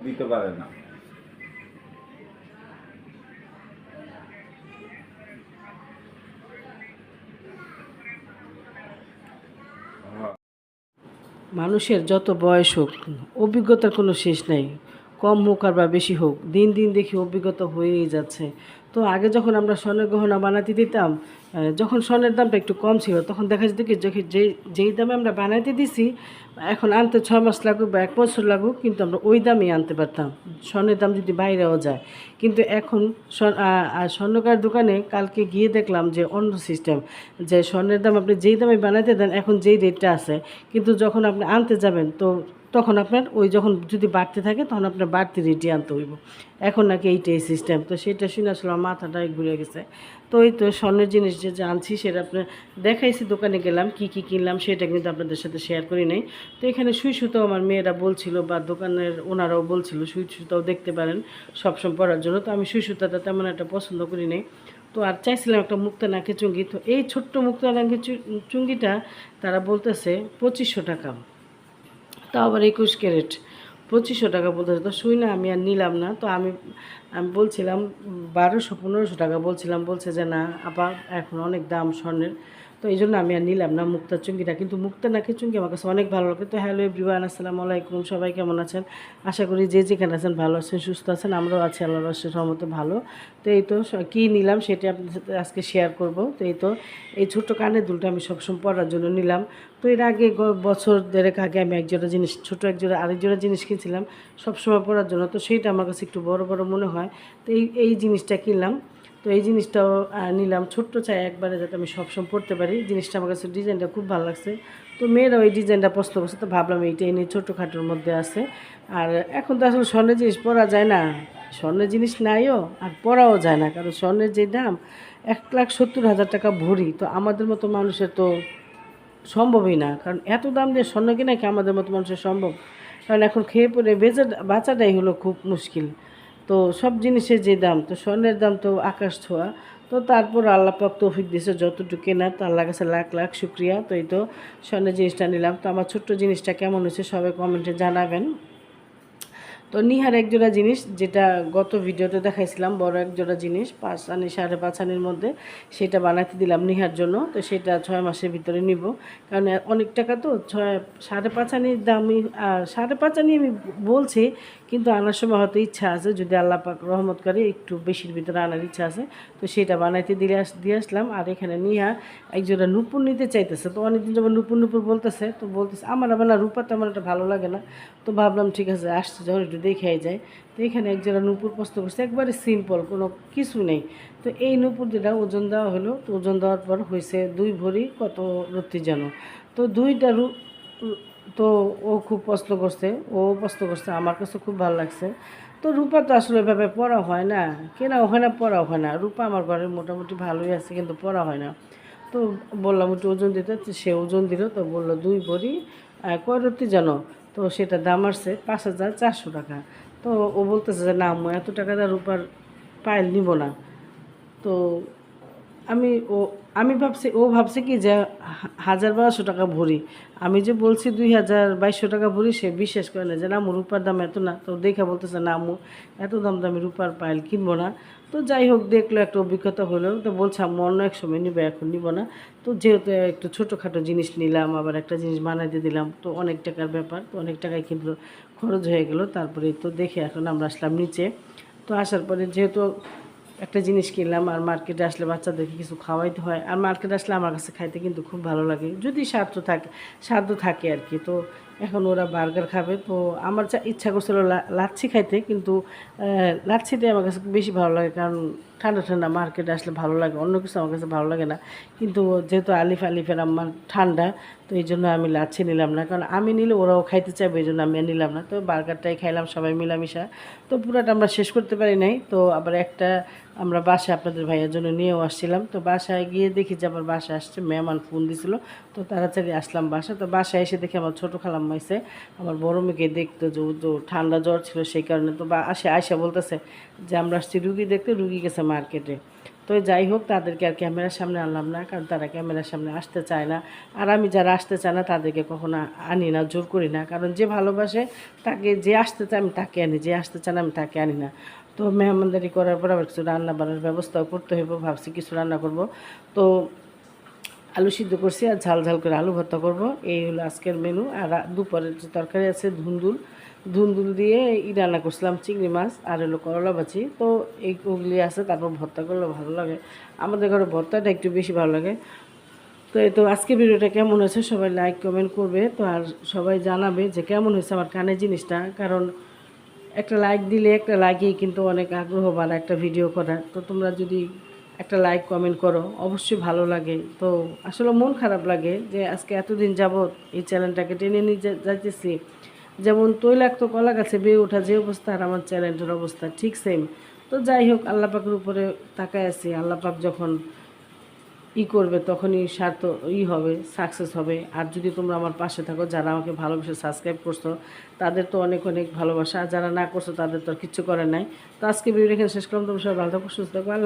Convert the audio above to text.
দিতে পারে না। মানুষের যত বয়স হোক অভিজ্ঞতার কোনো শেষ নাই। কম হোক আর বা বেশি হোক, দিন দিন দেখি অভিজ্ঞতা হয়েই যাচ্ছে। তো আগে যখন আমরা স্বর্ণের গহনা বানাতে দিতাম, যখন স্বর্ণের দামটা একটু কম ছিল তখন দেখা যেত কি যেই দামে আমরা বানাইতে দিছি, এখন আনতে 6 মাস লাগুক বা 1 বছর লাগুক, কিন্তু আমরা ওই দামেই আনতে পারতাম, স্বর্ণের দাম যদি বাইরেও যায়। কিন্তু এখন স্বর্ণকার দোকানে কালকে গিয়ে দেখলাম যে অন্য সিস্টেম, যে স্বর্ণের দাম আপনি যেই দামে বানাইতে দেন এখন যেই রেটটা আছে, কিন্তু যখন আপনি আনতে যাবেন তো তখন আপনার ওই যখন যদি বাড়তে থাকে তখন আপনার বাড়তি রেটই আনতে হইব। এখন নাকি এইটাই সিস্টেম। তো সেটা শুনে আসলে আমার মাথাটা ঘুরে গেছে। তো এই তো স্বর্ণের জিনিস যে আনছি সেটা আপনার দেখাইছি, দোকানে গেলাম কী কী কিনলাম সেটা কিন্তু আপনাদের সাথে শেয়ার করি নাই। তো এখানে সুই সুতাও আমার মেয়েরা বলছিল বা দোকানের ওনারাও বলছিল সুই সুতাও দেখতে পারেন সবসময় পরার জন্য। তো আমি সুই সুতাটা তেমন একটা পছন্দ করি নাই। তো আর চাইছিলাম একটা মুক্তা নাকের চুঙ্গি। তো এই ছোট্ট মুক্তা নাকের চুঙ্গিটা তারা বলতেছে 2500 টাকা, তাও আবার 21 ক্যারেট, 2500 টাকা বলতেছে। তো শুই না আমি আর নিলাম না। তো আমি আমি বলছিলাম 1200-1500 টাকা বলছিলাম, বলছে যে না আপা এখন অনেক দাম স্বর্ণের। তো এই জন্য আমি আর নিলাম না মুক্তার চুঙ্গিটা। কিন্তু মুক্তা নাকের চুঙ্গি আমার কাছে অনেক ভালো লাগে। তো হ্যালো এভরিওয়ান, আসসালামু আলাইকুম, সবাই কেমন আছেন? আশা করি যে যেখানে আছেন ভালো আছেন, সুস্থ আছেন। আমরাও আছি আল্লাহর রহমতে ভালো। তো এই তো কী নিলাম সেটা আপনাদের সাথে আজকে শেয়ার করব। তো এই তো এই ছোট্ট কানের দুলটা আমি সবসময় পরার জন্য নিলাম। তো এর আগে বছর দেড়েক আগে আমি একজোড়া জিনিস, ছোটো একজোড়া আরেকজোড়া জিনিস কিনছিলাম সবসময় পরার জন্য। তো সেইটা আমার কাছে একটু বড় বড় মনে হয়। তো এই জিনিসটা কিনলাম। তো এই জিনিসটাও নিলাম, ছোট্ট চাই একবারে যাতে আমি সবসময় পরতে পারি। জিনিসটা আমার কাছে ডিজাইনটা খুব ভালো লাগছে। তো মেয়েরাও এই ডিজাইনটা পছন্দ করছে, তো ভাবলাম এইটা এনে ছোটোখাটোর মধ্যে আছে। আর এখন তো আসলে স্বর্ণের জিনিস পরা যায় না, স্বর্ণের জিনিস নাইও আর পরাও যায় না, কারণ স্বর্ণের যে দাম 1,70,000 টাকা ভরি। তো আমাদের মতো মানুষের তো সম্ভবই না, কারণ এত দাম দিয়ে স্বর্ণ কিনা কি আমাদের মতো মানুষের সম্ভব? কারণ এখন খেয়ে পরে বাঁচাটাই হলো খুব মুশকিল। তো সব জিনিসের যে দাম, তো স্বর্ণের দাম তো আকাশ ছোঁয়া। তো তারপর আল্লাহ পাক তৌফিক দিয়েছে যতটুকু কেনার, তো আল্লাহ কাছে লাখ লাখ শুক্রিয়া। তো এই তো স্বর্ণের জিনিসটা নিলাম। তো আমার ছোট্ট জিনিসটা কেমন হয়েছে সবাই কমেন্টে জানাবেন। তো নিহার একজোড়া জিনিস, যেটা গত ভিডিওতে দেখাইছিলাম, বড় একজোড়া জিনিস 5 আনি 5.5 আনির মধ্যে, সেটা বানাতে দিলাম নিহার জন্য। তো সেটা 6 মাসের ভিতরে নিব, কারণ অনেক টাকা তো 5.5 আনির দামই। 5.5 আনি আমি বলছি, কিন্তু আনার সময় হয়তো ইচ্ছা আছে, যদি আল্লাহ পাক রহমত করে একটু বেশির ভিতরে আনার ইচ্ছা আছে। তো সেটা বানাইতে দিয়ে আসলাম। আর এখানে নিহা একজোড়া নূপুর নিতে চাইতেছে। তো অনেকদিন যখন নূপুর নূপুর বলতেছে, তো বলতেছে আমার আবার না রূপা তেমন একটা ভালো লাগে না। তো ভাবলাম ঠিক আছে আসছে যখন একটু দেখাই যায়। তো এখানে একজোড়া নূপুর পছন্দ করছে, একবারে সিম্পল, কোনো কিছু নেই। তো এই নূপুর যেটা ওজন দেওয়া হলো, তো ওজন দেওয়ার পর হয়েছে 2 ভরি কত রত্তি যেন। তো দুইটা তো ও খুব পছন্দ করছে, আমার কাছে খুব ভালো লাগছে। তো রূপা তো আসলে এভাবে পড়া হয় না, কেনাও হয় না, পড়াও হয় না। রূপা আমার ঘরে মোটামুটি ভালোই আছে, কিন্তু পড়া হয় না। তো বললাম একটু ওজন দিতে, তো সে ওজন দিল। তো বললো 2 ভরি কয় রত্তি জানো? তো সেটা দাম আসছে 5,400 টাকা। তো ও বলতেছে যে না আম্মু এত টাকা দিয়ে রূপার পায়েল নিব না। তো আমি ও আমি ভাবছি, ও ভাবছে কি যে 1,200 টাকা ভরি। আমি যে বলছি 2,200 টাকা ভরি, সে বিশ্বাস করে না, যে না আম্মু রূপার দাম এত না। তো দেখে বলতেছে না আম্মু এত দাম দামি রূপার পায়েল কিনবো না। তো যাই হোক, দেখলো একটা অভিজ্ঞতা হলো। তো বলছে আম্মু অন্য এক সময় নিবে, এখন নিব না। তো যেহেতু একটু ছোটোখাটো জিনিস নিলাম, আবার একটা জিনিস বানাইতে দিলাম, তো অনেক টাকার ব্যাপার, তো অনেক টাকায় কিন্তু খরচ হয়ে গেল। তারপরে তো দেখে এখন আমরা আসলাম নিচে। তো আসার পরে যেহেতু একটা জিনিস কিনলাম, আর মার্কেটে আসলে বাচ্চাদেরকে কিছু খাওয়াইতে হয়, আর মার্কেটে আসলে আমার কাছে খাইতে কিন্তু খুব ভালো লাগে, যদি সাধ্য থাকে আর কি। তো এখন ওরা বার্গার খাবে। তো আমার ইচ্ছা করছিল লাচ্ছি খাইতে, কিন্তু লাচ্ছিটাই আমার কাছে বেশি ভালো লাগে, কারণ ঠান্ডা ঠান্ডা মার্কেটে আসলে ভালো লাগে, অন্য কিছু আমার কাছে ভালো লাগে না। কিন্তু যেহেতু আলিফের আমার ঠান্ডা, তো এই জন্য আমি লাচ্ছি নিলাম না, কারণ আমি নিলে ওরাও খাইতে চাইবে, এই জন্য আমি আর নিলাম না। তো বার্গারটাই খাইলাম সবাই মিলামিশা। তো পুরোটা আমরা শেষ করতে পারি নাই। তো আবার একটা আমরা বাসায় আপনাদের ভাইয়ের জন্য নিয়েও আসছিলাম। তো বাসায় গিয়ে দেখি যে আমার বাসায় আসছে, মেহমান ফোন দিছিল। তো তাড়াতাড়ি আসলাম বাসা। তো বাসায় এসে দেখি আমার ছোটো খালাম্মা আইছে আমার বড় মেয়েকে দেখতো, যে ও তো ঠান্ডা জ্বর ছিল সেই কারণে। তো আয়সা বলতেছে যে আমরা আসছি রুগী দেখতে, রুগী গেছে মার্কেটে। তো যাই হোক, তাদেরকে আর ক্যামেরার সামনে আনলাম না, কারণ তারা ক্যামেরার সামনে আসতে চায় না। আর আমি যারা আসতে চায় না তাদেরকে কখনো আনি না, জোর করি না, কারণ যে ভালোবাসে তাকে, যে আসতে চায় আমি তাকে আনি, যে আসতে চায় না আমি তাকে আনি না। তো মেহমানদারি করার পর আবার কিছু রান্না বান্নার ব্যবস্থাও করতে হইব, ভাবছি কিছু রান্না করব। তো আলু সিদ্ধ করছি আর ঝাল ঝাল করে আলু ভর্তা করব, এই হলো আজকের মেনু। আর দুপুরের যে তরকারি আছে ধুন্দুল, ধুন্দুল দিয়ে রান্না করছিলাম চিংড়ি মাছ, আর হলো করলা ভাজি। তো এইগুলি আছে, তারপর ভর্তা করলে ভালো লাগে, আমাদের ঘরে ভর্তাটা একটু বেশি ভালো লাগে। তো এই তো আজকে ভিডিওটা কেমন হয়েছে সবাই লাইক কমেন্ট করবে, তো আর সবাই জানাবে যে কেমন হয়েছে আমার কানের জিনিসটা, কারণ একটা লাইক দিলে, একটা লাইকেই কিন্তু অনেক আগ্রহ বাড়ে একটা ভিডিও করার। তো তোমরা যদি একটা লাইক কমেন্ট করো অবশ্যই ভালো লাগে। তো আসলে মন খারাপ লাগে যে আজকে এতদিন যাবৎ এই চ্যানেলটাকে টেনে নিয়ে যাইতেছি, যেমন তৈলাক্ত কলা গাছে বেয়ে ওঠা যে অবস্থা, আর আমার চ্যানেলটার অবস্থা ঠিক সেম। তো যাই হোক, আল্লাহ পাকের উপরে তাকায় আছি, আল্লাহ পাক যখন করবে তখনই স্বার্থ হবে, সাকসেস হবে। আর যদি তোমরা আমার পাশে থাকো, যারা আমাকে ভালোবেসে সাবস্ক্রাইব করছো, তাদের তো অনেক অনেক ভালোবাসা, আর যারা না করছো তাদের তো আর কিচ্ছু করার নাই। তো আজকে ভিডিও এখানে শেষ করলাম, তোমরা সবাই ভালো থাকো, সুস্থ থাকো, আল্লাহ।